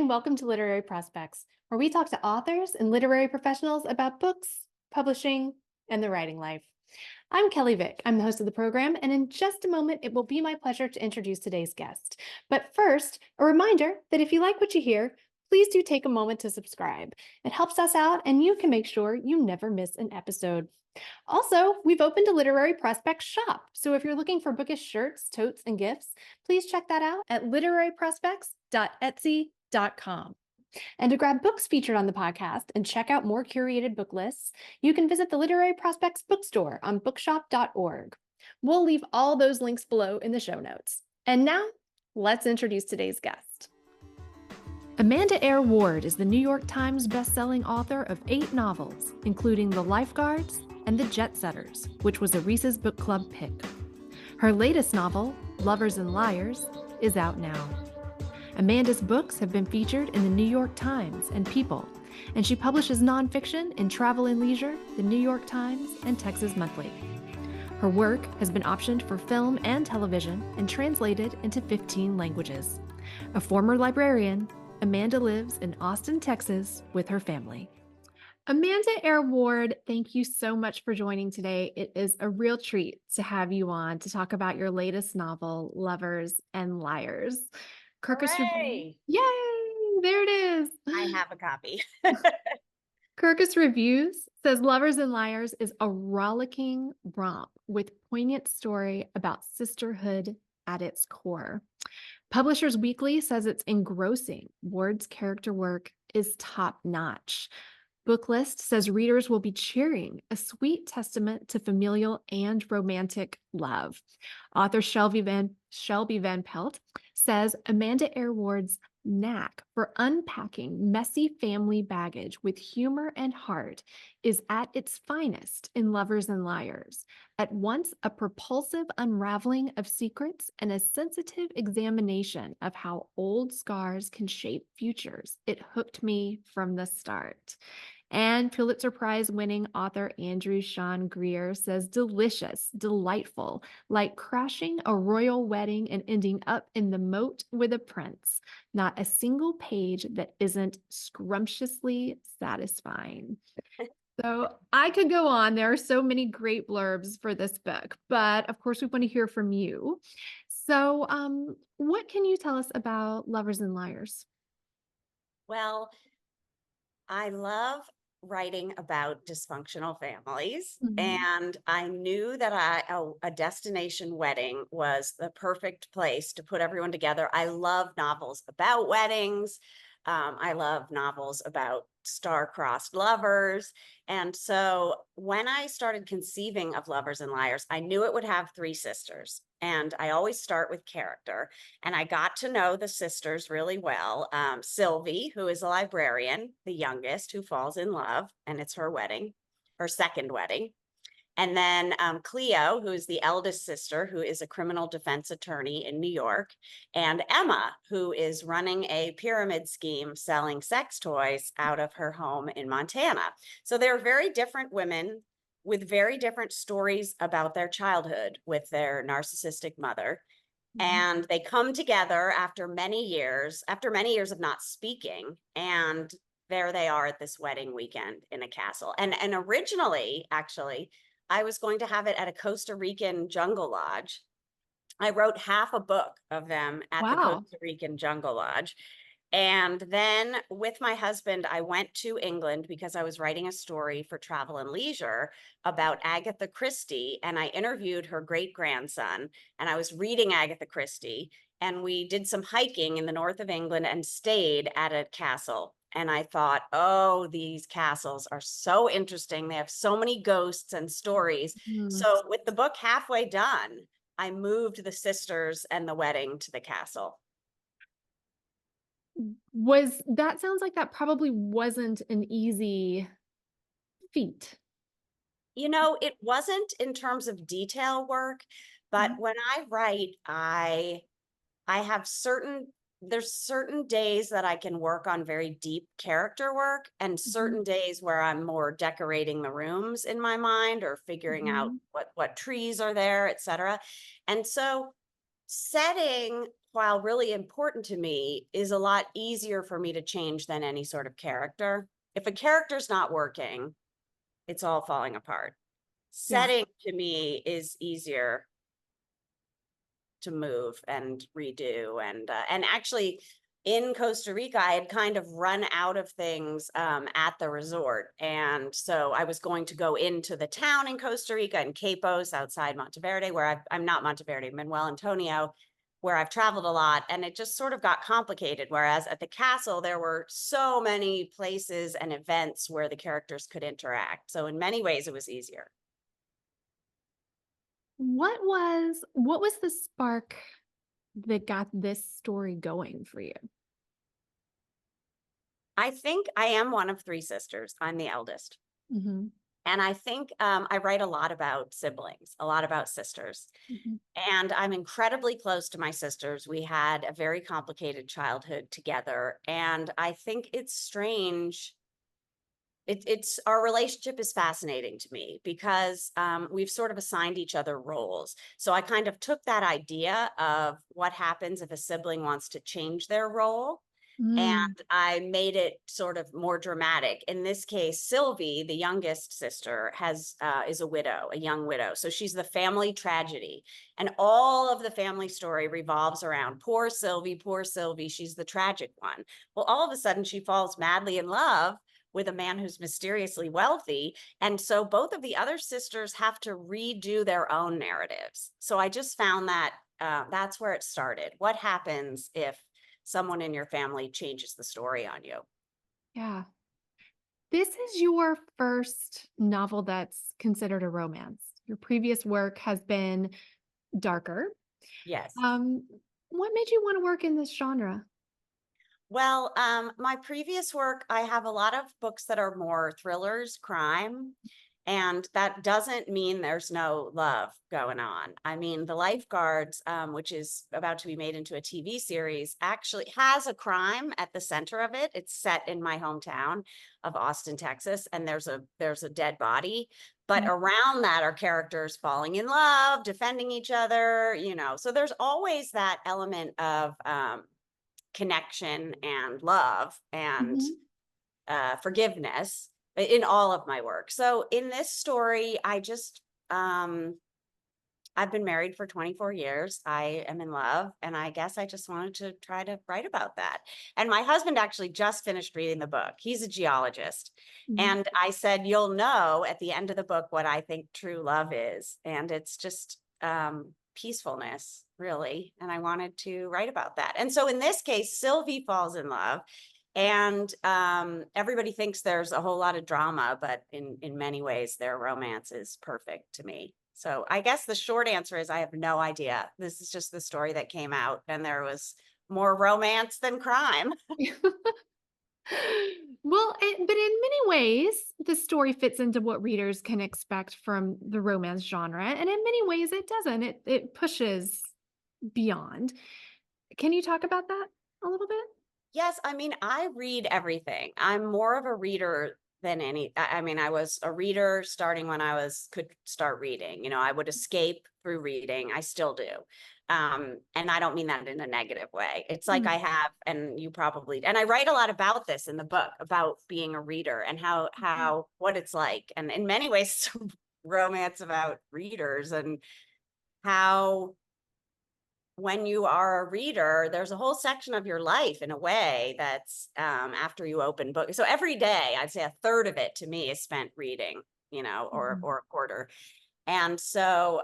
welcome to Literary Prospects, where we talk to authors and literary professionals about books, publishing, and the writing life. I'm Kelley Vick. I'm the host of the program, and in just a moment, it will be my pleasure to introduce today's guest. But first, a reminder that if you like what you hear, please do take a moment to subscribe. It helps us out, and you can make sure you never miss an episode. Also, we've opened a Literary Prospects shop, so if you're looking for bookish shirts, totes, and gifts, please check that out at literaryprospects.etsy.com. And to grab books featured on the podcast and check out more curated book lists, you can visit the Literary Prospects bookstore on bookshop.org. We'll leave all those links below in the show notes. And now, let's introduce today's guest. Amanda Eyre Ward is the New York Times bestselling author of 8 novels, including The Lifeguards and The Jet Setters, which was a Reese's Book Club pick. Her latest novel, Lovers and Liars, is out now. Amanda's books have been featured in the New York Times and People, and she publishes nonfiction in Travel and Leisure, the New York Times, and Texas Monthly. Her work has been optioned for film and television and translated into 15 languages. A former librarian, Amanda lives in Austin, Texas, with her family. Amanda Eyre Ward, thank you so much for joining today. It is a real treat to have you on to talk about your latest novel, Lovers and Liars. Kirkus Review. Hooray! Yay! There it is. I have a copy. Kirkus Reviews says Lovers and Liars is a rollicking romp with poignant story about sisterhood at its core. Publishers Weekly says it's engrossing. Ward's character work is top-notch. Booklist says readers will be cheering, a sweet testament to familial and romantic love. Author Shelby Van Pelt says Amanda Eyre Ward's knack for unpacking messy family baggage with humor and heart is at its finest in Lovers and Liars, at once a propulsive unraveling of secrets and a sensitive examination of how old scars can shape futures. It hooked me from the start. And Pulitzer Prize winning author Andrew Sean Greer says delicious, delightful, like crashing a royal wedding and ending up in the moat with a prince. Not a single page that isn't scrumptiously satisfying. So I could go on. There are so many great blurbs for this book, but of course we want to hear from you. So what can you tell us about Lovers and Liars? Well, I love writing about dysfunctional families, Mhm. and I knew that a destination wedding was the perfect place to put everyone together. I love novels about weddings. I love novels about star-crossed lovers. And so when I started conceiving of Lovers and Liars, I knew it would have 3 sisters. And I always start with character. And I got to know the sisters really well. Sylvie, who is a librarian, the youngest, who falls in love, and it's her wedding, her second wedding. And then Cleo, who is the eldest sister, who is a criminal defense attorney in New York, and Emma, who is running a pyramid scheme selling sex toys out of her home in Montana. So they're very different women with very different stories about their childhood with their narcissistic mother. And they come together after many years of not speaking, and there they are at this wedding weekend in a castle. And originally, actually, I was going to have it at a Costa Rican jungle lodge. I wrote half a book of them at the Wow. Costa Rican jungle lodge. And then with my husband, I went to England because I was writing a story for Travel and Leisure about Agatha Christie. And I interviewed her great grandson, and I was reading Agatha Christie. And we did some hiking in the north of England and stayed at a castle. And I thought, oh, these castles are so interesting. They have so many ghosts and stories. Mhm. So with the book halfway done, I moved the sisters and the wedding to the castle. Sounds like that probably wasn't an easy feat. It wasn't in terms of detail work, but Mhm. when I write, I have there's certain days that I can work on very deep character work, and Mhm. certain days where I'm more decorating the rooms in my mind or figuring out Mhm. what trees are there, etc. And so setting while really important to me, is a lot easier for me to change than any sort of character. If a character's not working, it's all falling apart. Yeah. Setting to me is easier to move and redo. And actually in Costa Rica, I had kind of run out of things at the resort. And so I was going to go into the town in Costa Rica, in Capos outside Monteverde, where I'm not Monteverde, Manuel Antonio, where I've traveled a lot. And it just sort of got complicated. Whereas at the castle, there were so many places and events where the characters could interact. So in many ways, it was easier. What was the spark that got this story going for you? I think I am one of three sisters. I'm the eldest. Mhm. And I think I write a lot about siblings, a lot about sisters. Mhm. And I'm incredibly close to my sisters. We had a very complicated childhood together. And I think it's strange. It's our relationship is fascinating to me because we've sort of assigned each other roles. So I kind of took that idea of what happens if a sibling wants to change their role, and Mm. I made it sort of more dramatic. In this case, Sylvie, the youngest sister, has is a widow, a young widow. So she's the family tragedy, and all of the family story revolves around poor Sylvie, poor Sylvie. She's the tragic one. Well, all of a sudden, she falls madly in love with a man who's mysteriously wealthy, and so both of the other sisters have to redo their own narratives. So I just found that that's where it started. What happens if someone in your family changes the story on you? Yeah. This is your first novel that's considered a romance. Your previous work has been darker. Yes. Um, what made you want to work in this genre? Well, my previous work, I have a lot of books that are more thrillers, crime, and that doesn't mean there's no love going on. I mean, The Lifeguards, which is about to be made into a TV series, actually has a crime at the center of it. It's set in my hometown of Austin, Texas, and there's a dead body. But Mm. around that are characters falling in love, defending each other, you know. So there's always that element of connection and love and Mhm. forgiveness in all of my work. So in this story, um, I've been married for 24 years. I am in love, and I guess I just wanted to try to write about that. And my husband actually just finished reading the book. He's a geologist. Mhm. And I said, "You'll know at the end of the book what I think true love is." And it's just peacefulness, really. And I wanted to write about that. And so in this case, Sylvie falls in love. And everybody thinks there's a whole lot of drama, but in many ways, their romance is perfect to me. So I guess the short answer is I have no idea. This is just the story that came out, and there was more romance than crime. Well, but in many ways, the story fits into what readers can expect from the romance genre, and in many ways, it doesn't. It pushes beyond. Can you talk about that a little bit? Yes, I mean, I read everything. I'm more of a reader than I mean, I was a reader starting when could start reading. You know, I would escape through reading. I still do. And I don't mean that in a negative way. It's like Mm. I have, and you probably, and I write a lot about this in the book about being a reader and Mhm. what it's like. And in many ways, it's a romance about readers and how when you are a reader, there's a whole section of your life in a way that's after you open book. So every day, I'd say a third of it to me is spent reading, you know, Mhm. or a quarter. And so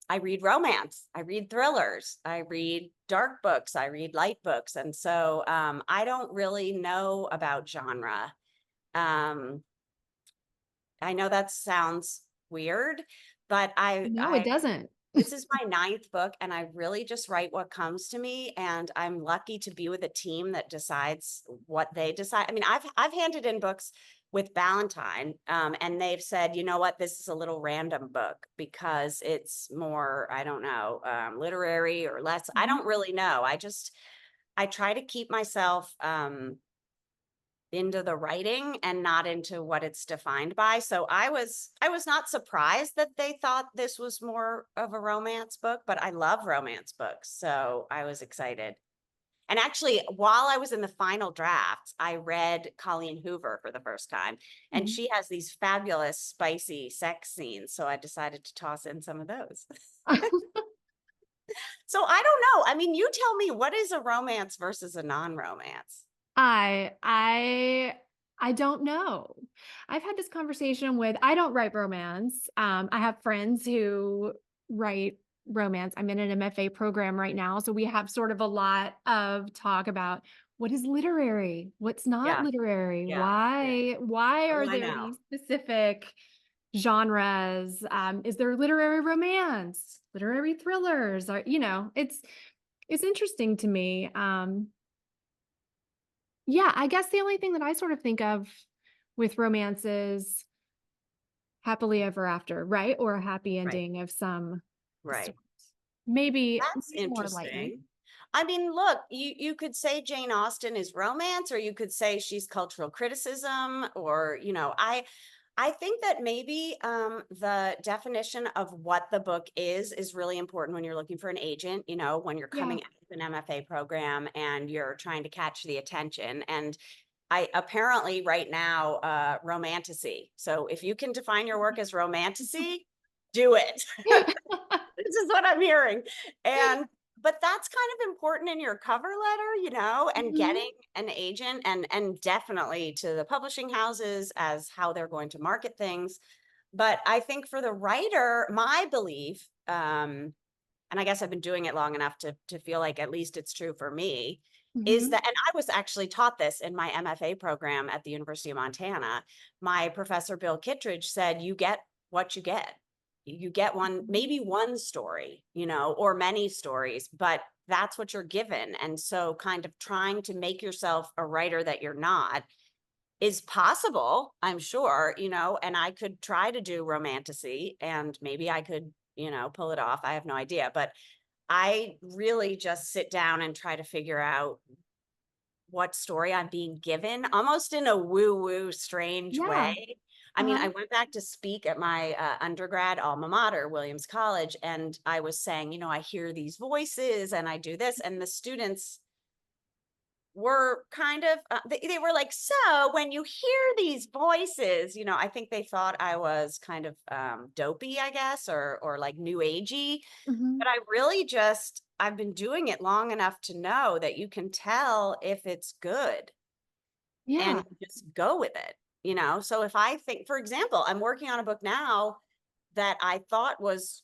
I read romance, I read thrillers, I read dark books, I read light books. And so I don't really know about genre. Um, I know that sounds weird, but No, it doesn't. this is my ninth book, and I really just write what comes to me, and I'm lucky to be with a team that decides what they decide. I mean, I've handed in books with Ballantine, and they've said, "You know what? This is a little random book because it's more, I don't know, literary or less. I Mhm. don't really know. I try to keep myself into the writing and not into what it's defined by. So I was not surprised that they thought this was more of a romance book, but I love romance books. So I was excited. And actually, while I was in the final drafts, I read Colleen Hoover for the first time, and Mhm. she has these fabulous, spicy sex scenes. So I decided to toss in some of those. So I don't know. I mean, you tell me, what is a romance versus a non-romance? I I I don't know. I've had this conversation with I don't write romance. I have friends who write romance. I'm in an MFA program right now, so we have sort of a lot of talk about what is literary, what's not Yeah, literary, yeah, yeah. why Oh, are I there know. these specific genres? Is there literary romance, literary thrillers, or it's interesting to me. Yeah, I guess the only thing that I sort of think of with romance is happily ever after, right? Or a happy Right, ending of some sort. right. That's Maybe more lightly. interesting. I mean, look, you could say Jane Austen is romance, or you could say she's cultural criticism, or I think that maybe the definition of what the book is really important when you're looking for an agent. When you're Yeah. coming out of an MFA program and you're trying to catch the attention. And I apparently right now romanticy. So if you can define your work as romanticy, do it. This is what I'm hearing. And but that's kind of important in your cover letter, and Mhm. getting an agent and definitely to the publishing houses as how they're going to market things. But I think for the writer, my belief, and I guess I've been doing it long enough to feel like at least it's true for me, is Mhm. that, and I was actually taught this in my MFA program at the University of Montana. My professor Bill Kittredge said, "You get what you get. You get one, Mhm. maybe one story, or many stories, but that's what you're given." And so, kind of trying to make yourself a writer that you're not is possible, I'm sure, and I could try to do romanticy and maybe I could, pull it off. I have no idea. But I really just sit down and try to figure out what story I'm being given, almost in a woo-woo, strange Yeah. way. I mean, I Uh-huh. went back to speak at my undergrad alma mater, Williams College, and I was saying, I hear these voices and I do this, and the students were kind of they were like, so when you hear these voices, I think they thought I was kind of dopey, I guess, or like new agey. But Mhm. I really just I've been doing it long enough to know that you can tell if it's good and Yeah. you just go with it. So if I think, for example, I'm working on a book now that I thought was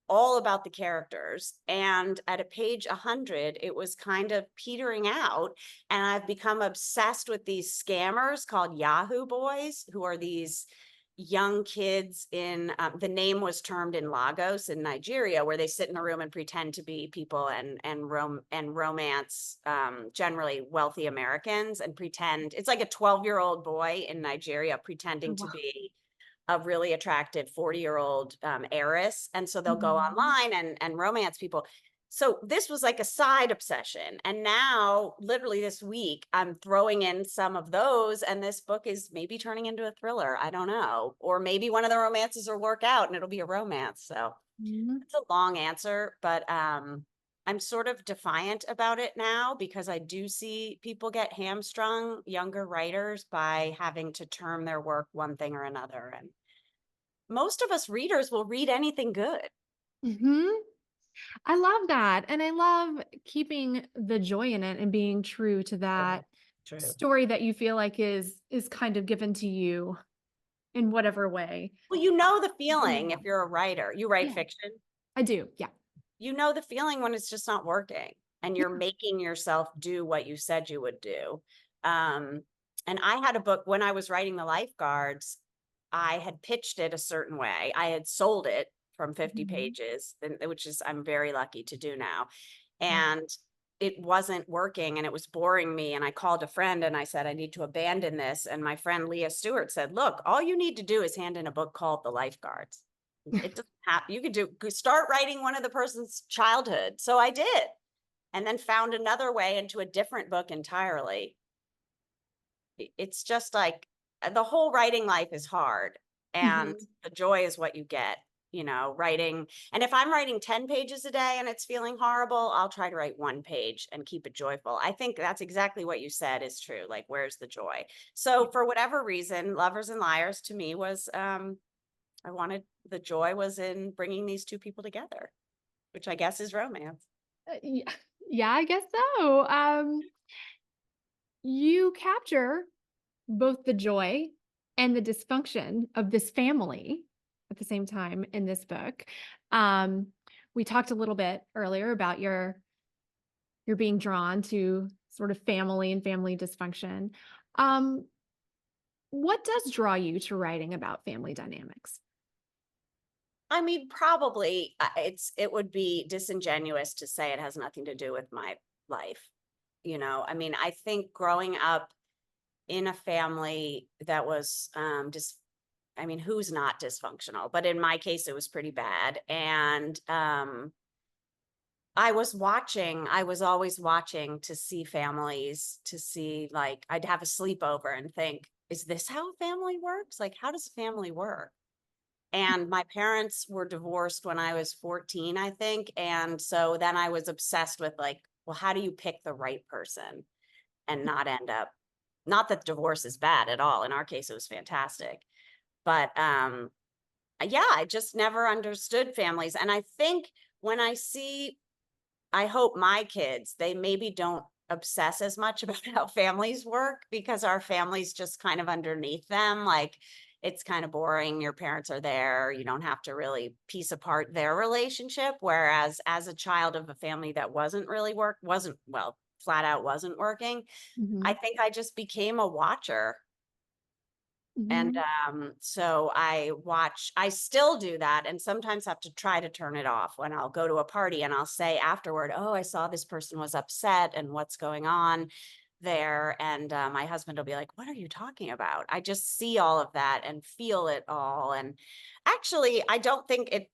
all about the characters. And at a page 100, it was kind of petering out. And I've become obsessed with these scammers called Yahoo Boys, who are these young kids in the name was termed in Lagos in Nigeria, where they sit in a room and pretend to be people and romance generally wealthy Americans and pretend it's like a 12-year-old boy in Nigeria Oh, pretending to wow. be a really attractive 40-year-old heiress. And so they'll go Mhm. online and romance people. So this was like a side obsession. And now, literally this week, I'm throwing in some of those. And this book is maybe turning into a thriller. I don't know. Or maybe one of the romances will work out and it'll be a romance. So Mhm. it's a long answer, but I'm sort of defiant about it now because I do see people get hamstrung, younger writers, by having to term their work one thing or another. And most of us readers will read anything good. Mhm. I love that, and I love keeping the joy in it and being true to True. that True. story that you feel like is kind of given to you in whatever way. Well, you know the Doing feeling if that. you're a writer. You write Yeah, fiction. I do. Yeah. You know the feeling when it's just not working and you're Yeah. making yourself do what you said you would do. Um, and I had a book when I was writing The Lifeguards, I had pitched it a certain way. I had sold it from 50 Mhm. pages, which is I'm very lucky to do now. Yeah. And it wasn't working and it was boring me. And I called a friend and I said, I need to abandon this. And my friend Leah Stewart said, look, all you need to do is hand in a book called The Lifeguards. It doesn't have, you could start writing one of the person's childhood. So I did, and then found another way into a different book entirely. it's just like the whole writing life is hard, and Mhm. the joy is what you get, writing. And if I'm writing 10 pages a day and it's feeling horrible, I'll try to write 1 page and keep it joyful. I think that's exactly what you said is true. Like, where's the joy? So for whatever reason, Lovers and Liars to me was, I wanted, the joy was in bringing these two people together, which I guess is romance. Yeah, yeah, I guess so. You capture both the joy and the dysfunction of this family at the same time in this book. Um, we talked a little bit earlier about your being drawn to sort of family and family dysfunction. Um, what does draw you to writing about family dynamics? I mean, probably it would be disingenuous to say it has nothing to do with my life. I mean, I think growing up in a family that was just, I mean, who's not dysfunctional? But in my case, it was pretty bad. And I was always watching to see families, to see, like, I'd have a sleepover and think, is this how a family works? Like, how does a family work? And my parents were divorced when I was 14, I think. And so then I was obsessed with, like, well, how do you pick the right person and not end up, not that divorce is bad at all. In our case, it was fantastic. But yeah, I just never understood families. And I think when I see, I hope my kids, they maybe don't obsess as much about how families work, because our families just kind of underneath them. Like, it's kind of boring. Your parents are there. You don't have to really piece apart their relationship. Whereas as a child of a family that wasn't, well, flat out wasn't working, I Mhm, think I just became a watcher. And mhm. so I still do that, and sometimes have to try to turn it off when I'll go to a party and I'll say afterward, oh, I saw this person was upset and what's going on there. And my husband will be like, what are you talking about? I just see all of that and feel it all. And actually, I don't think it,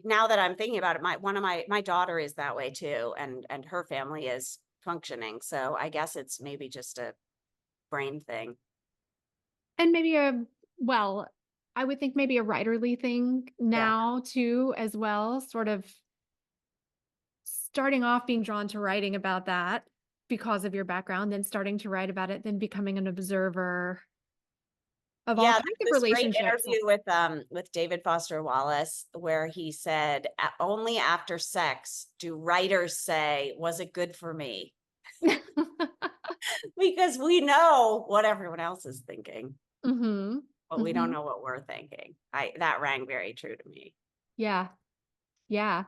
now that I'm thinking about it, one of my daughter is that way too, and her family is functioning. So I guess it's maybe just a brain thing. And maybe well, I would think maybe a writerly thing Yeah. now too, as well, sort of starting off being drawn to writing about that because of your background, then starting to write about it, then becoming an observer of all Yeah, kinds of there's this great relationships. interview with David Foster Wallace where he said, Only after sex do writers say, was it good for me?" Because we know what everyone else is thinking, Mhm, but we don't mhm. know what we're thinking. That rang very true to me. Yeah, yeah.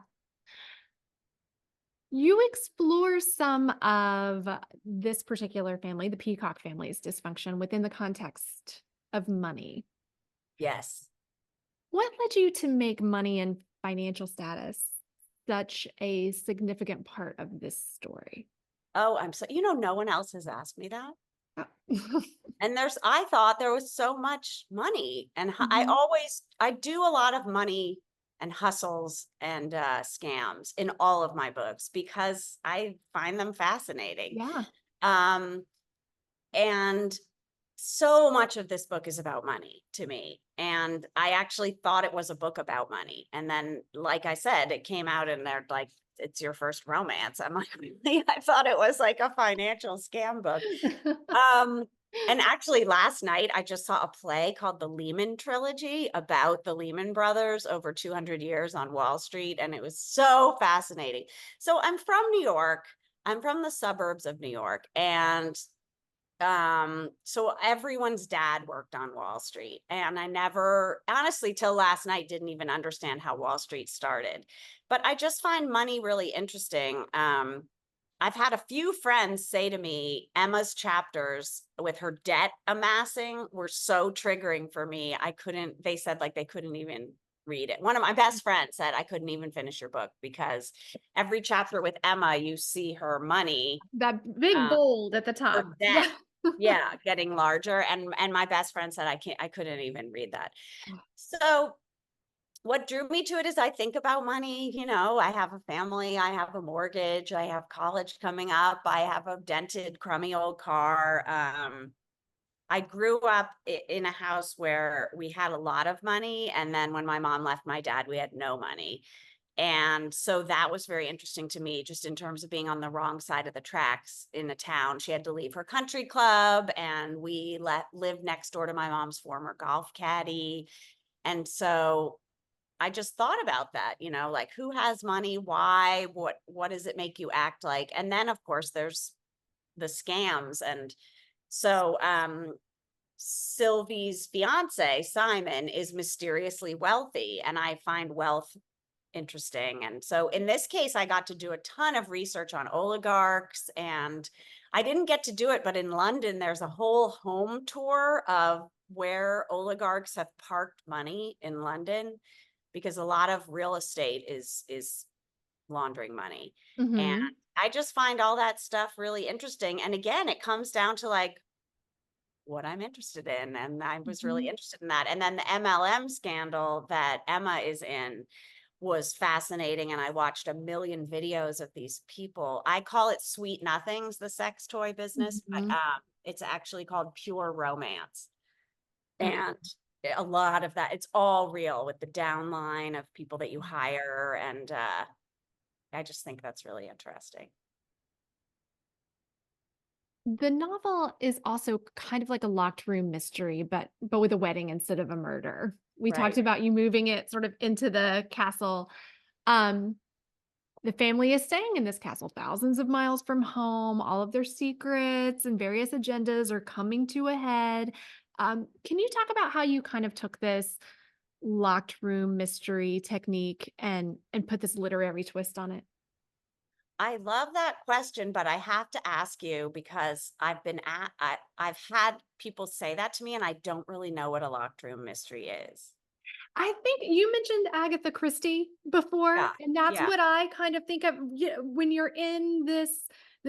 You explore some of this particular family, the Peacock family's dysfunction within the context of money. Yes. What led you to make money and financial status such a significant part of this story? Oh, no one else has asked me that. Oh. And I thought there was so much money, and Mhm. I do a lot of money and hustles and scams in all of my books because I find them fascinating. Yeah. Um, and so much of this book is about money to me. And I actually thought it was a book about money. And then, like I said, it came out and they're like, it's your first romance. I'm like, really? I thought it was like a financial scam book. Um, and actually last night I just saw a play called The Lehman Trilogy about the Lehman Brothers over 200 years on Wall Street, and it was so fascinating. So I'm from New York. I'm from the suburbs of New York, and so everyone's dad worked on Wall Street, and I never, honestly, till last night, didn't even understand how Wall Street started. But I just find money really interesting. I've had a few friends say to me, Emma's chapters with her debt amassing were so triggering for me. They said, like, they couldn't even read it. One of my best friends said, I couldn't even finish your book because every chapter with Emma, you see her money, That big um, bold at the her top. debt, Yeah. yeah, getting larger. And my best friend said, I couldn't even read that. So what drew me to it is I think about money. I have a family, I have a mortgage, I have college coming up, I have a dented, crummy old car. I grew up in a house where we had a lot of money. And then when my mom left my dad, we had no money. And so that was very interesting to me, just in terms of being on the wrong side of the tracks in a town. She had to leave her country club, and we lived next door to my mom's former golf caddy. And so I just thought about that, like who has money, why, what does it make you act like? And then of course there's the scams. And so Sylvie's fiance, Simon, is mysteriously wealthy, and I find wealth interesting. And so in this case, I got to do a ton of research on oligarchs, and I didn't get to do it, but in London, there's a whole home tour of where oligarchs have parked money in London, because a lot of real estate is laundering money. And Hmm. I just find all that stuff really interesting. And again, it comes down to like what I'm interested in. And I was really Hmm. interested in that. And then the MLM scandal that Emma is in was fascinating. And I watched a million videos of these people. I call it Sweet Nothings, the sex toy business, but Hmm. it's actually called Pure Romance. Okay. And a lot of that, it's all real with the downline of people that you hire. And I just think that's really interesting. The novel is also kind of like a locked room mystery, but with a wedding instead of a murder. We talked Right. about you moving it sort of into the castle. Um, the family is staying in this castle thousands of miles from home. All of their secrets and various agendas are coming to a head. Can you talk about how you kind of took this locked room mystery technique and put this literary twist on it? I love that question, but I have to ask you because I've had people say that to me, and I don't really know what a locked room mystery is. I think you mentioned Agatha Christie before, Yeah. and that's Yeah. what I kind of think of, when you're in this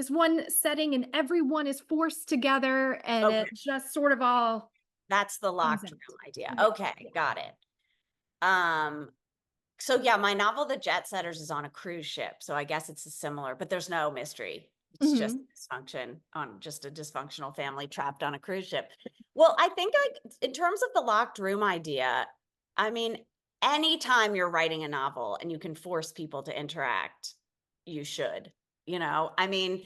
one setting and everyone is forced together and it Okay. just sort of all That's the comes locked out. room idea. Yeah, Okay, yeah. got it. Um, so yeah, my novel, The Jet Setters, is on a cruise ship. So I guess it's a similar, but there's no mystery. It's just Mhm, dysfunction on just a dysfunctional family trapped on a cruise ship. Well, I think like in terms of the locked room idea, I mean, anytime you're writing a novel and you can force people to interact, you should, I mean,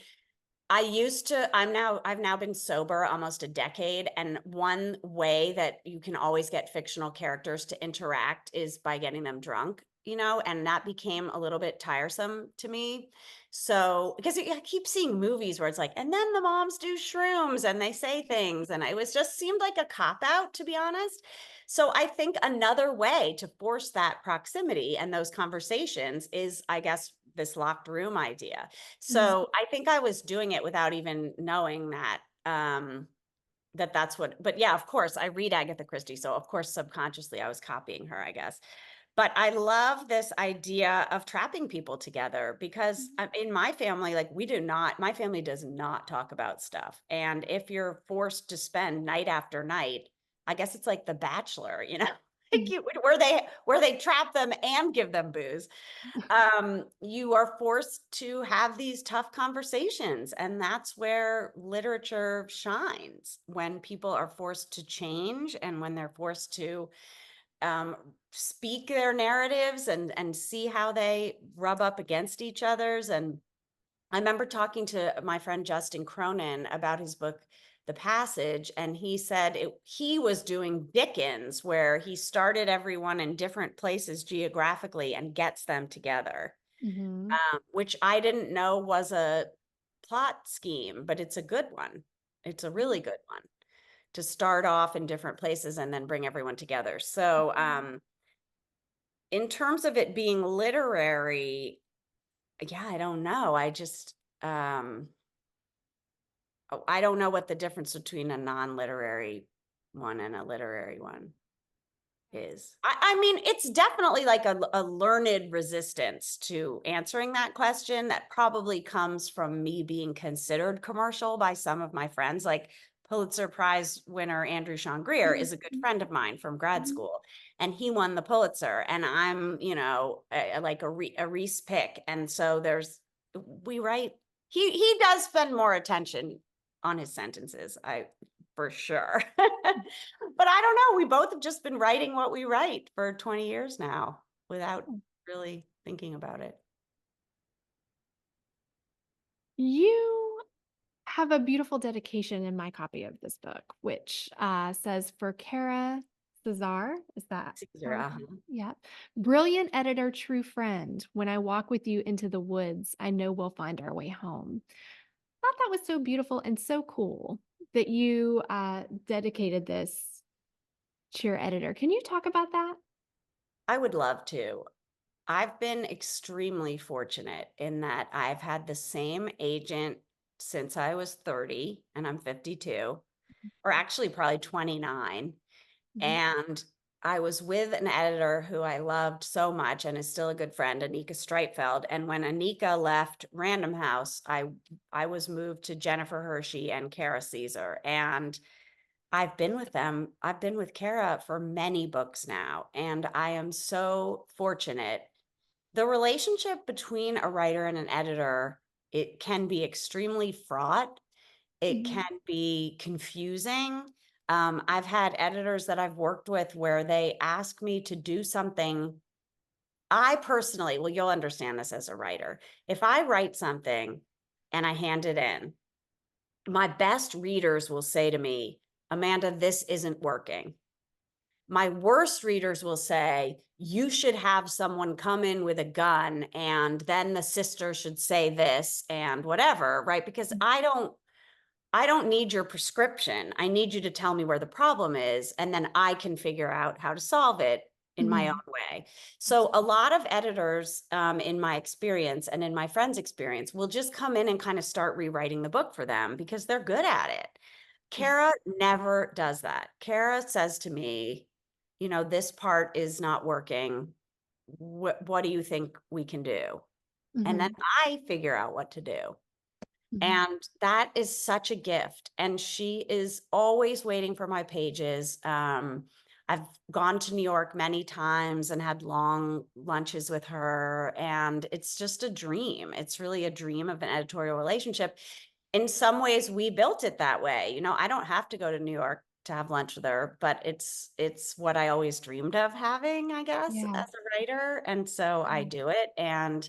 I've now been sober almost a decade. And one way that you can always get fictional characters to interact is by getting them drunk, and that became a little bit tiresome to me. So, because I keep seeing movies where it's like, and then the moms do shrooms and they say things. And it was just seemed like a cop out, to be honest. So I think another way to force that proximity and those conversations is, I guess, this locked room idea. mhm, So I think I was doing it without even knowing that that's what. But yeah, of course I read Agatha Christie, so of course subconsciously I was copying her, I guess. But I love this idea of trapping people together, because in my family, like my family does not talk about stuff. And if you're forced to spend night after night, I guess it's like The Bachelor, like mhm, where they trap them and give them booze. You are forced to have these tough conversations. And that's where literature shines, when people are forced to change and when they're forced to speak their narratives and see how they rub up against each other's. And I remember talking to my friend Justin Cronin about his book, The Passage, and he said he was doing Dickens, where he started everyone in different places geographically and gets them together, mhm, which I didn't know was a plot scheme, but it's a good one. It's a yeah, really good one to start off in different places and then bring everyone together. So, in terms of it being literary, yeah, I don't know. Um, I don't know what the difference between a non-literary one and a literary one is. I mean, it's definitely like a learned resistance to answering that question that probably comes from me being considered commercial by some of my friends. Like Pulitzer Prize winner Andrew Sean Greer is a good mhm, friend of mine from grad mhm. school, and he won the Pulitzer, and I'm, like a Reese pick. And so we write, he does spend more attention on his sentences. for sure. But I don't know, we both have just been writing what we write for 20 years now without really thinking about it. You have a beautiful dedication in my copy of this book, which says for Kara Cesar, is that Caesar, how? uh-huh. Yeah. Brilliant editor, true friend. When I walk with you into the woods, I know we'll find our way home. I thought that was so beautiful and so cool that you dedicated this to your editor. Can you talk about that? I would love to. I've been extremely fortunate in that I've had the same agent since I was 30 and I'm 52, or actually probably 29. Mhm. And I was with an editor who I loved so much and is still a good friend, Anika Streitfeld. And when Anika left Random House, I was moved to Jennifer Hershey and Kara Caesar. And I've been with them. I've been with Kara for many books now, and I am so fortunate. The relationship between a writer and an editor, it can be extremely fraught. It Mhm. can be confusing. I've had editors that I've worked with where they ask me to do something. I personally, well, you'll understand this as a writer. If I write something and I hand it in, my best readers will say to me, Amanda, this isn't working. My worst readers will say, you should have someone come in with a gun and then the sister should say this and whatever, right? Because I don't need your prescription. I need you to tell me where the problem is, and then I can figure out how to solve it in my own Mhm. way. So a lot of editors, in my experience and in my friends' experience, will just come in and kind of start rewriting the book for them because they're good at it. Yeah. Kara never does that. Kara says to me, this part is not working. What do you think we can do? And then Mhm. I figure out what to do. Mhm. And that is such a gift. And she is always waiting for my pages. I've gone to New York many times and had long lunches with her. And it's just a dream. It's really a dream of an editorial relationship. In some ways, we built it that way. I don't have to go to New York to have lunch with her, but it's what I always dreamed of having, I guess, Yeah. as a writer. And so I Yeah. do it. And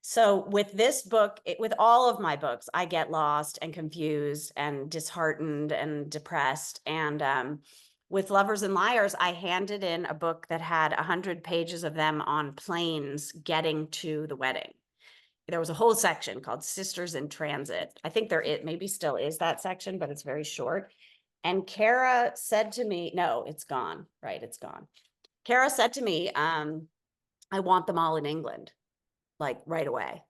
so with this book, with all of my books, I get lost and confused and disheartened and depressed. And with Lovers and Liars, I handed in a book that had 100 pages of them on planes getting to the wedding. There was a whole section called Sisters in Transit. I think it maybe still is that section, but it's very short. And Kara said to me, no, it's gone. Right, it's gone. Kara said to me, I want them all in England, like right away.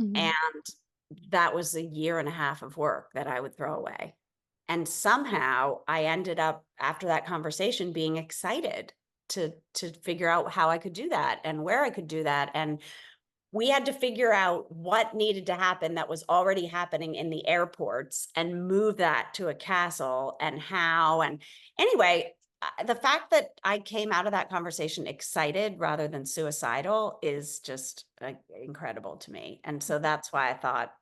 Mhm. And that was a year and a half of work that I would throw away. And somehow I ended up after that conversation being excited to figure out how I could do that and where I could do that. And we had to figure out what needed to happen that was already happening in the airports and move that to a castle and how. And anyway, the fact that I came out of that conversation excited rather than suicidal is just incredible to me. And so that's why I thought,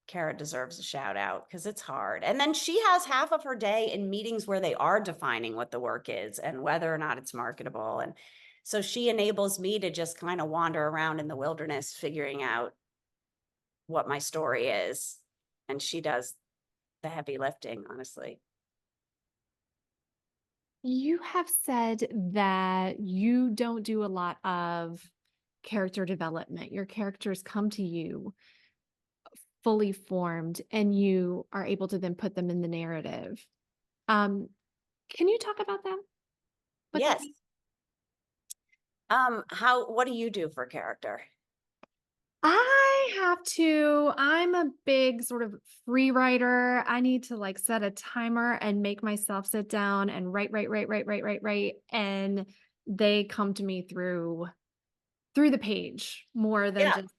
Kara deserves a shout out because it's hard. And then she has half of her day in meetings where they are defining what the work is and whether or not it's marketable. And so she enables me to just kind of wander around in the wilderness, figuring out what my story is. And she does the heavy lifting, honestly. You have said that you don't do a lot of character development. Your characters come to you fully formed and you are able to then put them in the narrative. Um, can you talk about that? What that Yes. means? What do you do for character? I'm a big sort of free writer. I need to like set a timer and make myself sit down and write. And they come to me through the page more than Yeah. just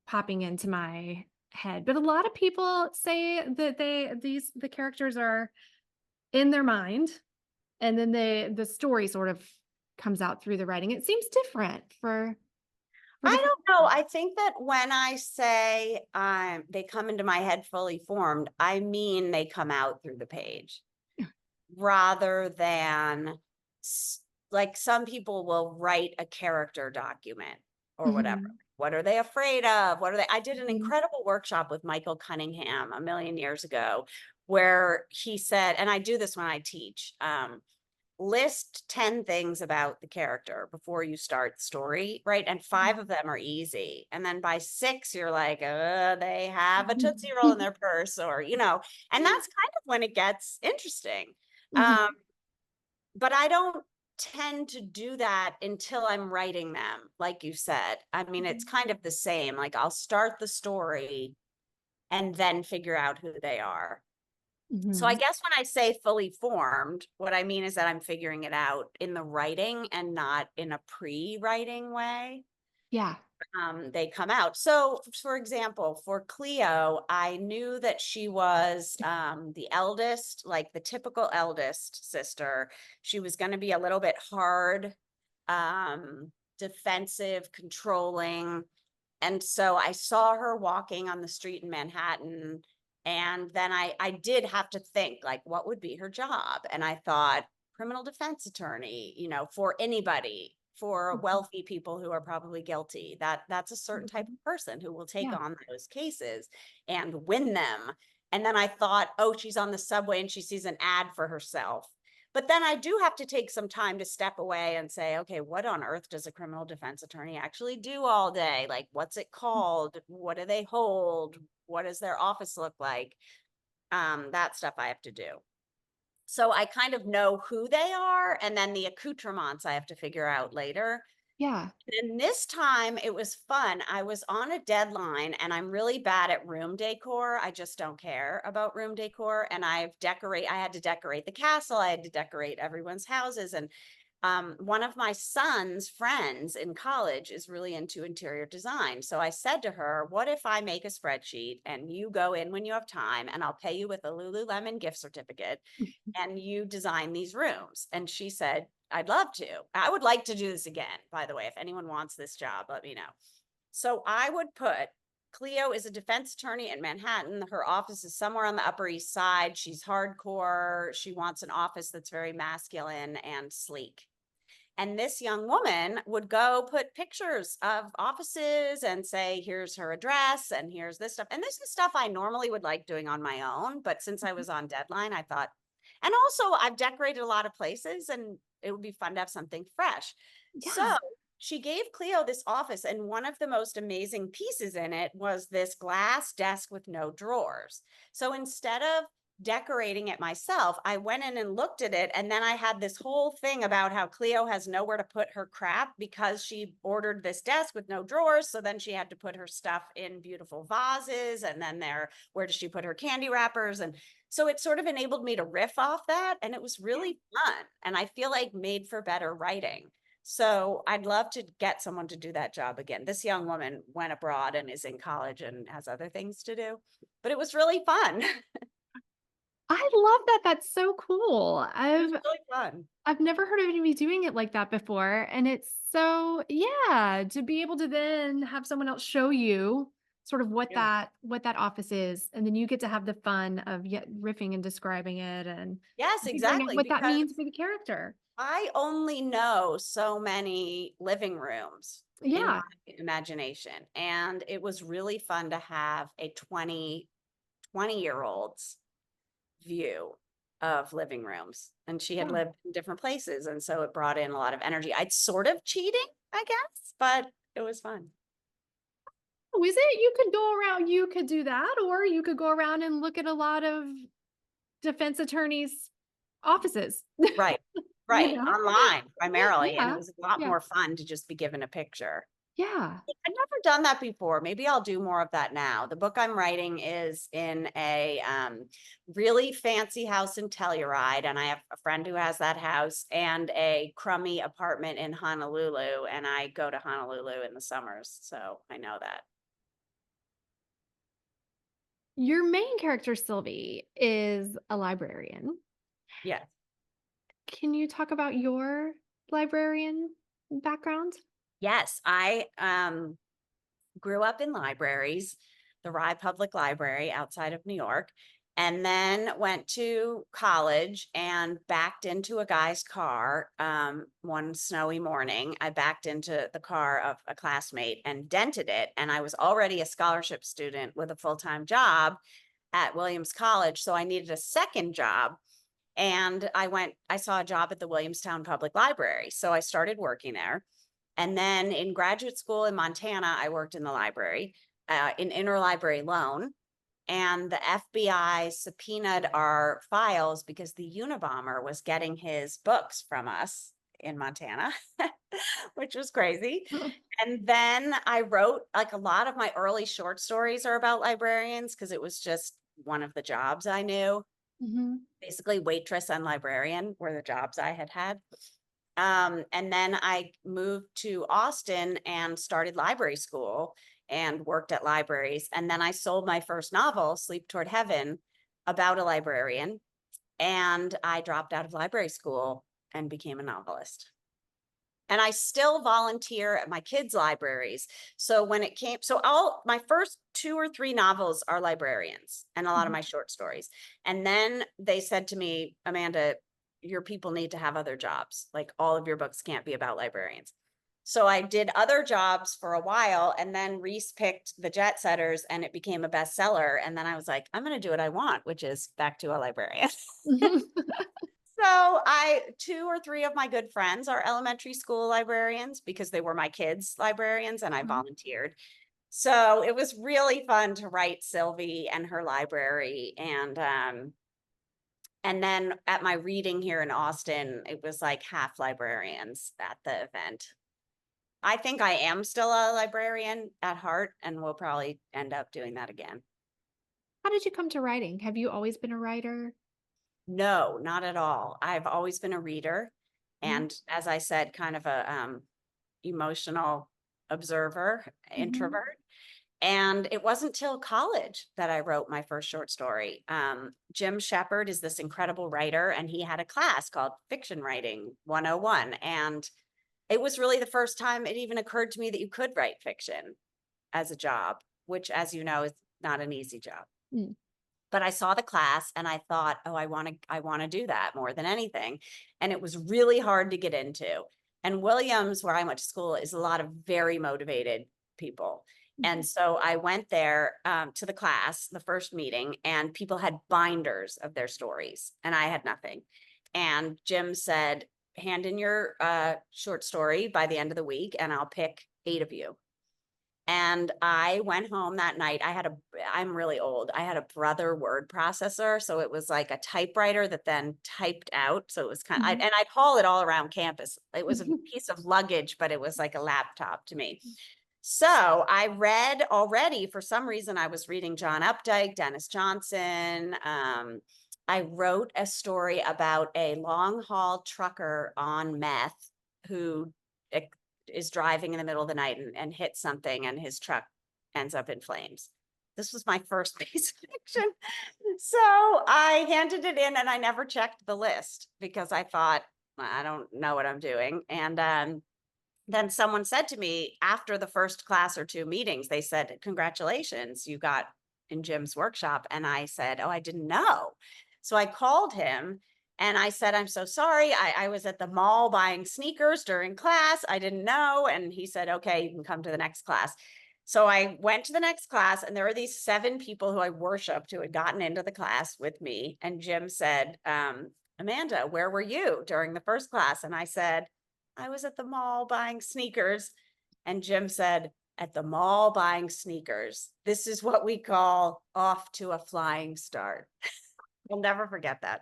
popping into my head. But a lot of people say that the characters are in their mind and then the story sort of comes out through the writing. It seems different for I different don't know. people. I think that when I say they come into my head fully formed, I mean they come out through the page. rather than like some people will write a character document or whatever. Mhm. What are they afraid of? What are they? I did an Mhm. incredible workshop with Michael Cunningham a million years ago where he said, and I do this when I teach, list 10 things about the character before you start the story, right? And 5 of them are easy. And then by 6, you're like, they have a Tootsie Roll in their purse, or, and that's kind of when it gets interesting. Mhm. Um, but I don't tend to do that until I'm writing them, like you said. I mean, it's Mhm. kind of the same. Like I'll start the story and then figure out who they are. So I Mhm. guess when I say fully formed, what I mean is that I'm figuring it out in the writing and not in a pre-writing way. Yeah. They come out. So, for example, for Cleo, I knew that she was the eldest, like the typical eldest sister. She was going to be a little bit hard, defensive, controlling. And so I saw her walking on the street in Manhattan. And then I did have to think, like, what would be her job? And I thought, criminal defense attorney, for anybody, for Mhm. wealthy people who are probably guilty. That's a certain type Mhm. of person who will take Yeah. on those cases and win them. And then I thought, oh, she's on the subway and she sees an ad for herself. But then I do have to take some time to step away and say, okay, what on earth does a criminal defense attorney actually do all day? Like, what's it called? What do they hold? What does their office look like? That stuff I have to do. So I kind of know who they are, and then the accoutrements I have to figure out later. Yeah. And this time it was fun. I was on a deadline and I'm really bad at room decor. I just don't care about room decor. And I had to decorate the castle. I had to decorate everyone's houses. And one of my son's friends in college is really into interior design. So I said to her, what if I make a spreadsheet and you go in when you have time and I'll pay you with a Lululemon gift certificate and you design these rooms? And she said, I'd love to. I would like to do this again, by the way. If anyone wants this job, let me know. So I would put Cleo is a defense attorney in Manhattan. Her office is somewhere on the Upper East Side. She's hardcore. She wants an office that's very masculine and sleek. And this young woman would go put pictures of offices and say, here's her address and here's this stuff. And this is stuff I normally would like doing on my own. But since I was on deadline, I thought, and also I've decorated a lot of places and it would be fun to have something fresh. So Yeah. she gave Cleo this office, and one of the most amazing pieces in it was this glass desk with no drawers. So instead of decorating it myself, I went in and looked at it. And then I had this whole thing about how Cleo has nowhere to put her crap because she ordered this desk with no drawers. So then she had to put her stuff in beautiful vases. And then where does she put her candy wrappers? And so it sort of enabled me to riff off that. And it was Yeah. really fun. And I feel like made for better writing. So I'd love to get someone to do that job again. This young woman went abroad and is in college and has other things to do, but it was really fun. I love that. That's so cool. It was really fun. I've never heard of anybody doing it like that before, and it's so yeah, to be able to then have someone else show you sort of Yeah. what that office is, and then you get to have the fun of yet riffing and describing it and Yes, figuring out exactly. what that Because means for the character. I only know so many living rooms in my Yeah. imagination. And it was really fun to have a 20-year old's view of living rooms. And she had Yeah. lived in different places. And so it brought in a lot of energy. I'd sort of cheating, I guess, but it was fun. Oh, is it? You could go around, you could do that, or you could go around and look at a lot of defense attorneys' offices, Right. you Right. know? Online primarily. And it Yeah. was a lot Yeah. more fun to just be given a picture. Yeah. I've never done that before. Maybe I'll do more of that now. The book I'm writing is in a really fancy house in Telluride, and I have a friend who has that house and a crummy apartment in Honolulu, and I go to Honolulu in the summers, so I know that. Your main character, Sylvie, is a librarian. Yes. Can you talk about your librarian background? Yes, I grew up in libraries, the Rye Public Library outside of New York. and then went to college and backed into a guy's car. One snowy morning, I backed into the car of a classmate and dented it. And I was already a scholarship student with a full-time job at Williams College. So I needed a second job. And I saw a job at the Williamstown Public Library. So I started working there. And then in graduate school in Montana, I worked in the library, in interlibrary loan. And the FBI subpoenaed our files because the Unabomber was getting his books from us in Montana, which was crazy. And then I wrote, like, a lot of my early short stories are about librarians because it was just one of the jobs I knew. Mhm. Basically, waitress and librarian were the jobs I had had. And then I moved to Austin and started library school and worked at libraries. And then I sold my first novel, Sleep Toward Heaven, about a librarian. And I dropped out of library school and became a novelist. And I still volunteer at my kids' libraries. So when it came, so all my first 2 or 3 novels are librarians and a lot of Mhm. my short stories. And then they said to me, Amanda, your people need to have other jobs. Like, all of your books can't be about librarians. So I did other jobs for a while, and then Reese picked The Jet Setters and it became a bestseller. And then I was like, I'm going to do what I want, which is back to a librarian. Mhm. So 2 or 3 of my good friends are elementary school librarians because they were my kids' librarians and I Mhm. volunteered. So it was really fun to write Sylvie and her library. And then at my reading here in Austin, it was like half librarians at the event. I think I am still a librarian at heart and will probably end up doing that again. How did you come to writing? Have you always been a writer? No, not at all. I've always been a reader. Mhm. And as I said, kind of a emotional observer, Mhm. introvert. And it wasn't till college that I wrote my first short story. Jim Shepard is this incredible writer, and he had a class called Fiction Writing 101. And it was really the first time it even occurred to me that you could write fiction as a job, which, as you know, is not an easy job. Mm. But I saw the class and I thought, oh, I want to do that more than anything. And it was really hard to get into. And Williams, where I went to school, is a lot of very motivated people. Mhm. And so I went there to the class, the first meeting, and people had binders of their stories, and I had nothing. And Jim said, hand in your short story by the end of the week, and I'll pick 8 of you. And I went home that night. I'm really old. I had a Brother word processor. So it was like a typewriter that then typed out. So it was Mhm. and I'd haul it all around campus. It was a Mhm. piece of luggage, but it was like a laptop to me. So I read already, for some reason, I was reading John Updike, Dennis Johnson. I wrote a story about a long haul trucker on meth who is driving in the middle of the night and hits something and his truck ends up in flames. This was my first piece of fiction. So I handed it in and I never checked the list because I thought, I don't know what I'm doing. And then someone said to me after the first class or 2 meetings, they said, congratulations, you got in Jim's workshop. And I said, oh, I didn't know. So I called him and I said, I'm so sorry. I was at the mall buying sneakers during class. I didn't know. And he said, okay, you can come to the next class. So I went to the next class, and there were these 7 people who I worshiped who had gotten into the class with me. And Jim said, Amanda, where were you during the first class? And I said, I was at the mall buying sneakers. And Jim said, at the mall buying sneakers. This is what we call off to a flying start. I'll never forget that.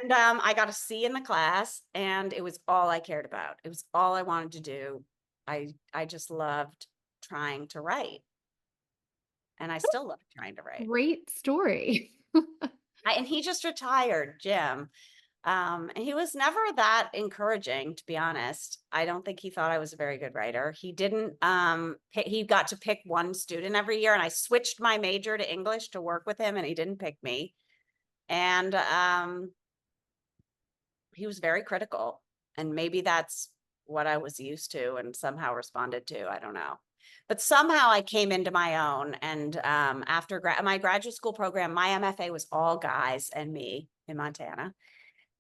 And I got a C in the class, and it was all I cared about. It was all I wanted to do. I just loved trying to write, and I still love trying to write. Great story. And he just retired, Jim. And he was never that encouraging, to be honest. I don't think he thought I was a very good writer. He didn't, he got to pick one student every year, and I switched my major to English to work with him, and he didn't pick me. And he was very critical. And maybe that's what I was used to and somehow responded to. I don't know. But somehow I came into my own. And after my graduate school program, my MFA was all guys and me in Montana.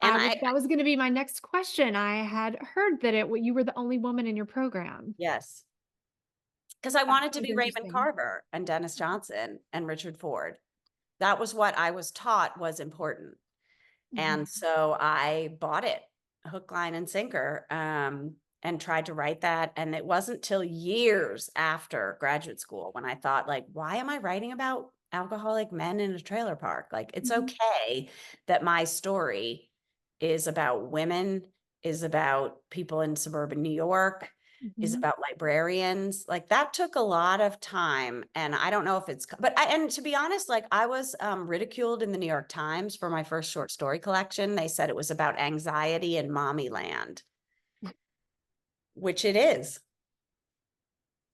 And That was gonna be my next question. I had heard that you were the only woman in your program. yes, because I That wanted to was be Raymond interesting. Carver and Dennis Johnson and Richard Ford. That was what I was taught was important. And Mhm, so I bought it hook, line, and sinker, and tried to write that. And it wasn't till years after graduate school when I thought, like, why am I writing about alcoholic men in a trailer park? Like, it's mhm, okay that my story is about women, is about people in suburban New York, is mhm. about librarians. Like, that took a lot of time. And I don't know if it's, and to be honest, like, I was ridiculed in the New York Times for my first short story collection. They said it was about anxiety in mommy land, which it is.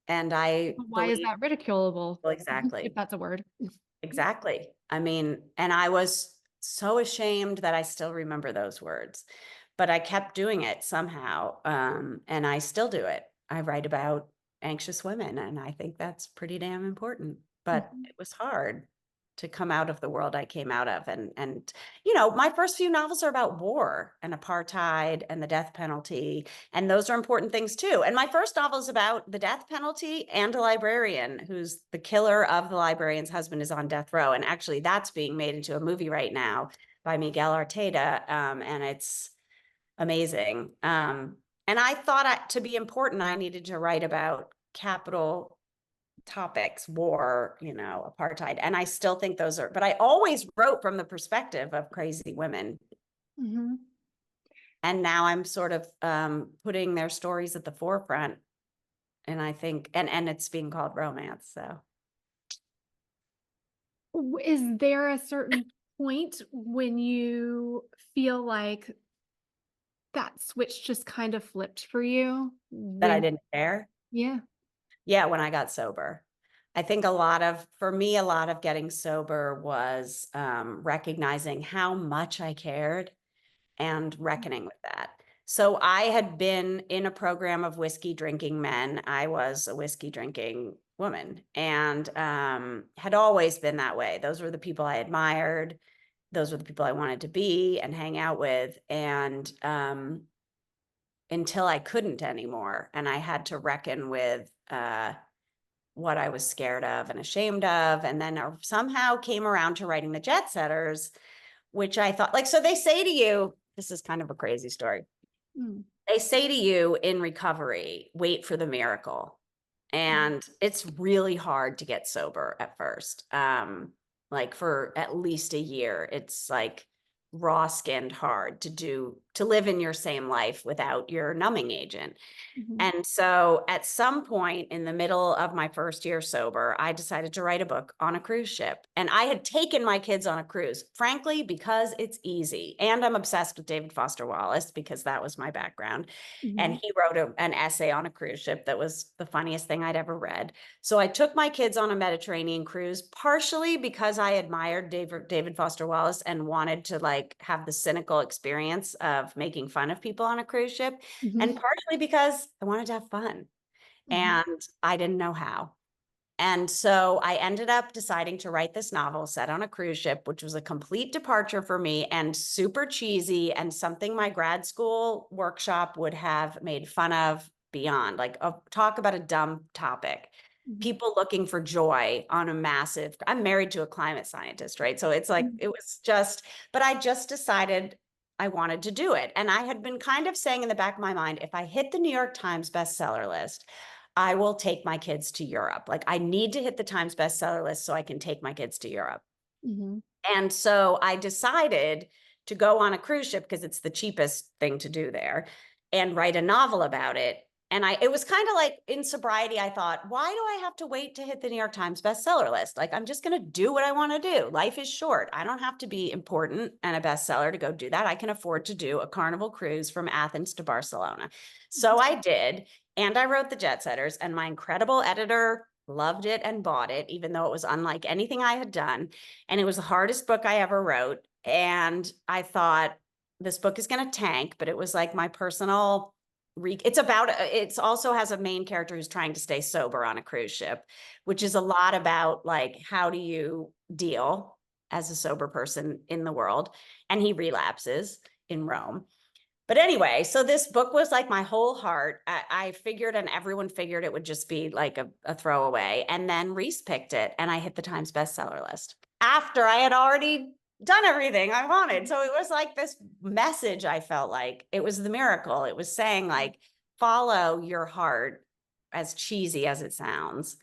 And I Why is believe, that ridiculable? well, If exactly. that's a word. Exactly. I mean, and I was so ashamed that I still remember those words, but I kept doing it somehow. And I still do it. I write about anxious women, and I think that's pretty damn important. But Mhm, it was hard to come out of the world I came out of. And my first few novels are about war and apartheid and the death penalty. And those are important things too. And my first novel is about the death penalty and a librarian who's the killer of the librarian's husband is on death row. And actually, that's being made into a movie right now by Miguel Arteta. And it's amazing. And I thought to be important, I needed to write about capital topics, war, apartheid. And I still think those are, but I always wrote from the perspective of crazy women. mhm. And now I'm sort of putting their stories at the forefront. And I think, and it's being called romance. So Is there a certain point when you feel like that switch just kind of flipped for you? that I When didn't care. Yeah. Yeah, when I got sober. I think for me, a lot of getting sober was recognizing how much I cared and reckoning with that. So I had been in a program of whiskey drinking men. I was a whiskey drinking woman and had always been that way. Those were the people I admired. Those were the people I wanted to be and hang out with. And until I couldn't anymore. And I had to reckon with what I was scared of and ashamed of. And then I somehow came around to writing the Jet Setters, which I thought, like, so they say to you, this is kind of a crazy story. Mm, They say to you in recovery, wait for the miracle. mhm, And it's really hard to get sober at first. Like for at least a year, it's like raw skinned hard to live in your same life without your numbing agent. mhm, And so at some point in the middle of my first year sober, I decided to write a book on a cruise ship. And I had taken my kids on a cruise, frankly, because it's easy. And I'm obsessed with David Foster Wallace because that was my background. And mhm, he wrote an essay on a cruise ship that was the funniest thing I'd ever read. So I took my kids on a Mediterranean cruise, partially because I admired David Foster Wallace and wanted to like have the cynical experience of making fun of people on a cruise ship, and mhm, partially because I wanted to have fun mhm, and I didn't know how. And so I ended up deciding to write this novel set on a cruise ship, which was a complete departure for me and super cheesy and something my grad school workshop would have made fun of beyond. Like, talk about a dumb topic. mhm, People looking for joy on a massive, I'm married to a climate scientist, right? So it's like, mhm, it was just, but I just decided I wanted to do it. And I had been kind of saying in the back of my mind, if I hit the New York Times bestseller list, I will take my kids to Europe. Like, I need to hit the Times bestseller list so I can take my kids to Europe. mhm, And so I decided to go on a cruise ship because it's the cheapest thing to do there and write a novel about it. And it was kind of like in sobriety, I thought, why do I have to wait to hit the New York Times bestseller list? Like, I'm just going to do what I want to do. Life is short. I don't have to be important and a bestseller to go do that. I can afford to do a Carnival cruise from Athens to Barcelona. So I did. And I wrote the Jet Setters, and my incredible editor loved it and bought it, even though it was unlike anything I had done. And it was the hardest book I ever wrote. And I thought, this book is going to tank, but it was like my personal it's about, it's also has a main character who's trying to stay sober on a cruise ship, which is a lot about like, how do you deal as a sober person in the world? And he relapses in Rome. But anyway, so this book was like my whole heart. I figured, and everyone figured it would just be like a throwaway. And then Reese picked it, and I hit the Times bestseller list after I had already done everything I wanted. So it was like this message. I felt like it was the miracle. It was saying, like, follow your heart, as cheesy as it sounds,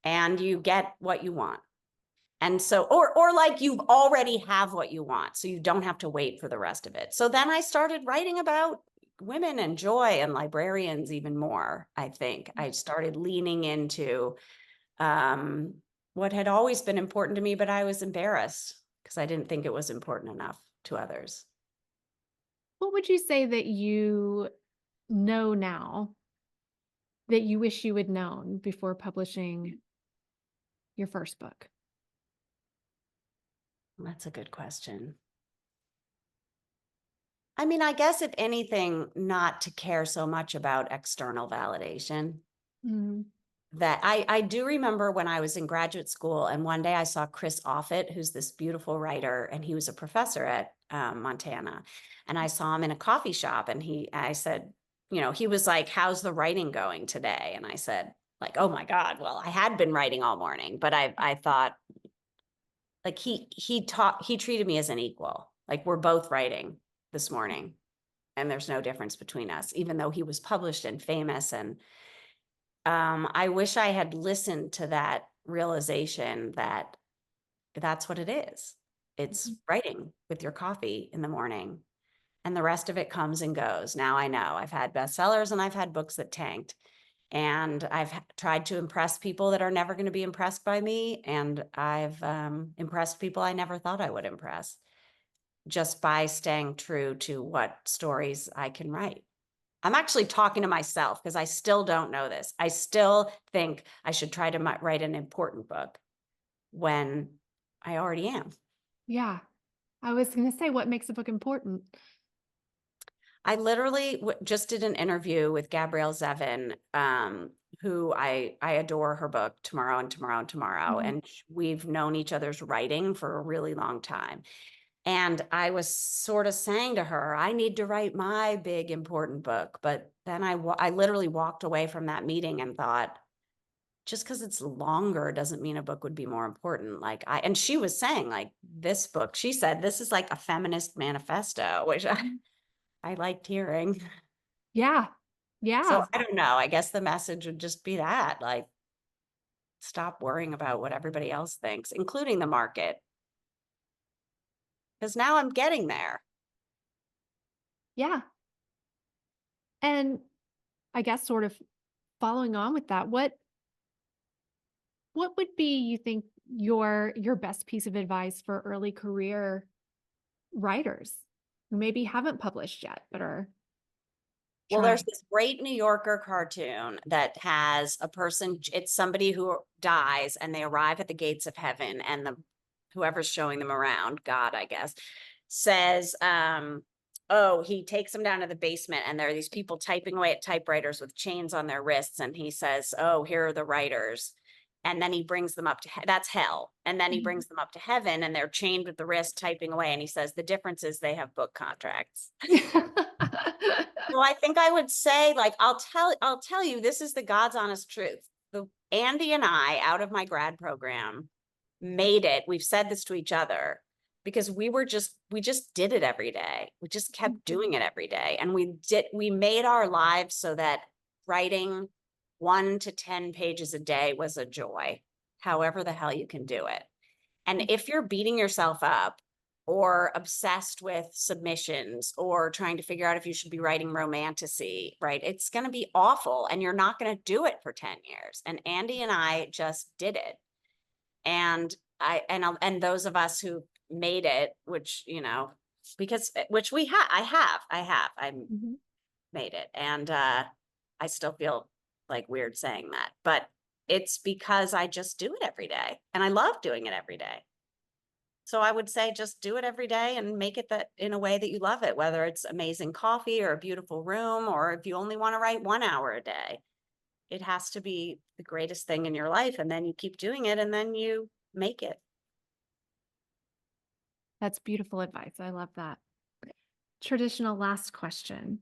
and you get what you want. And so, or like you already have what you want, so you don't have to wait for the rest of it. So then I started writing about women and joy and librarians even more. I think I started leaning into what had always been important to me, but I was embarrassed because I didn't think it was important enough to others. What would you say that you know now that you wish you had known before publishing your first book? That's a good question. I mean, I guess if anything, not to care so much about external validation. Mm, That I do remember when I was in graduate school, and one day I saw Chris Offutt, who's this beautiful writer, and he was a professor at Montana. And I saw him in a coffee shop, and I said, he was like, "How's the writing going today?" And I said, like, "Oh my God, well, I had been writing all morning, but I thought, like, he treated me as an equal. Like, we're both writing this morning, and there's no difference between us, even though he was published and famous. And I wish I had listened to that realization that that's what it is. It's mhm. writing with your coffee in the morning, and the rest of it comes and goes. Now I know I've had bestsellers and I've had books that tanked, and I've tried to impress people that are never going to be impressed by me. And I've impressed people I never thought I would impress, just by staying true to what stories I can write. I'm actually talking to myself because I still don't know this. I still think I should try to write an important book when I already am. Yeah. I was going to say, what makes a book important? I literally just did an interview with Gabrielle Zevin, who I adore her book, Tomorrow and Tomorrow and Tomorrow. Mhm. And we've known each other's writing for a really long time. And I was sort of saying to her, I need to write my big important book. But then I literally walked away from that meeting and thought, just because it's longer doesn't mean a book would be more important. And she was saying, like, this book, she said, this is like a feminist manifesto, which I liked hearing. Yeah. So Yeah. I don't know. I guess the message would just be that, like, stop worrying about what everybody else thinks, including the market. Because now I'm getting there. Yeah. And I guess sort of following on with that, what would be, you think, your best piece of advice for early career writers who maybe haven't published yet but are Well, there's trying? this great New Yorker cartoon that has a person, it's somebody who dies and they arrive at the gates of heaven, and whoever's showing them around, God, I guess, says, oh, he takes them down to the basement, and there are these people typing away at typewriters with chains on their wrists, and he says, oh, here are the writers. And then he brings them up to that's hell. And then he Mhm. brings them up to heaven, and they're chained with the wrist typing away. And he says, the difference is they have book contracts. So I think I would say, like, I'll tell you, this is the God's honest truth. Andy and I, out of my grad program, made it. We've said this to each other because we just did it every day. We just kept Mhm. doing it every day. And we made our lives so that writing 1 to 10 pages a day was a joy, however the hell you can do it. And if you're beating yourself up or obsessed with submissions or trying to figure out if you should be writing romantasy, right? It's going to be awful, and you're not going to do it for 10 years. And Andy and I just did it. And and those of us who made it, which, because which I Mhm. made it. And I still feel like weird saying that, but it's because I just do it every day, and I love doing it every day. So I would say just do it every day and make it that in a way that you love it, whether it's amazing coffee or a beautiful room, or if you only want to write 1 hour a day. It has to be the greatest thing in your life. And then you keep doing it and then you make it. That's beautiful advice. I love that. Traditional last question.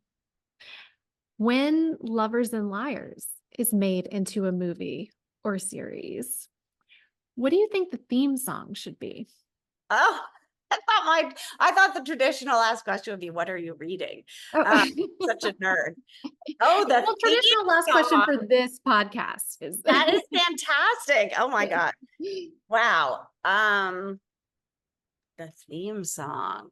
When Lovers and Liars is made into a movie or series, what do you think the theme song should be? Oh, I thought the traditional last question would be, what are you reading? Oh, Such a nerd. Oh, the well, theme traditional last question song. for this podcast is That is fantastic. Oh my God. Wow. The theme song.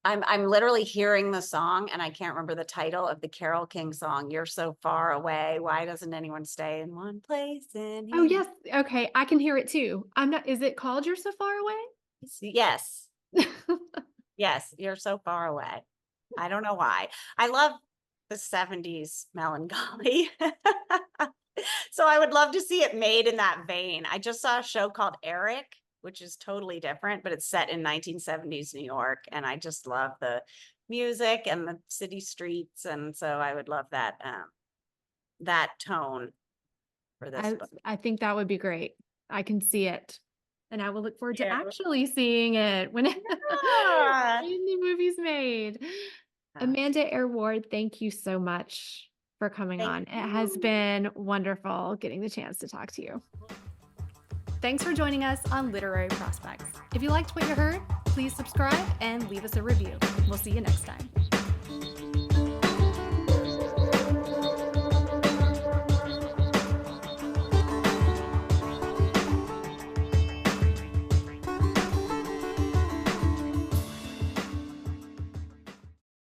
I'm literally hearing the song and I can't remember the title of the Carole King song. You're so far away. Why doesn't anyone stay in one place in Oh, here? yes. Okay, I can hear it too. I'm not is it called You're So Far Away? Yes. Yes, you're so far away. I don't know why. I love the 70s melancholy. So I would love to see it made in that vein. I just saw a show called Eric, which is totally different, but it's set in 1970s New York. And I just love the music and the city streets. And so I would love that tone for this I book. I think that would be great. I can see it, and I will look forward to Yeah. actually seeing it when Yeah. when the movie's made. Amanda Eyre Ward, thank you so much for coming Thank on. It has you. been wonderful getting the chance to talk to you. Thanks for joining us on Literary Prospects. If you liked what you heard, please subscribe and leave us a review. We'll see you next time.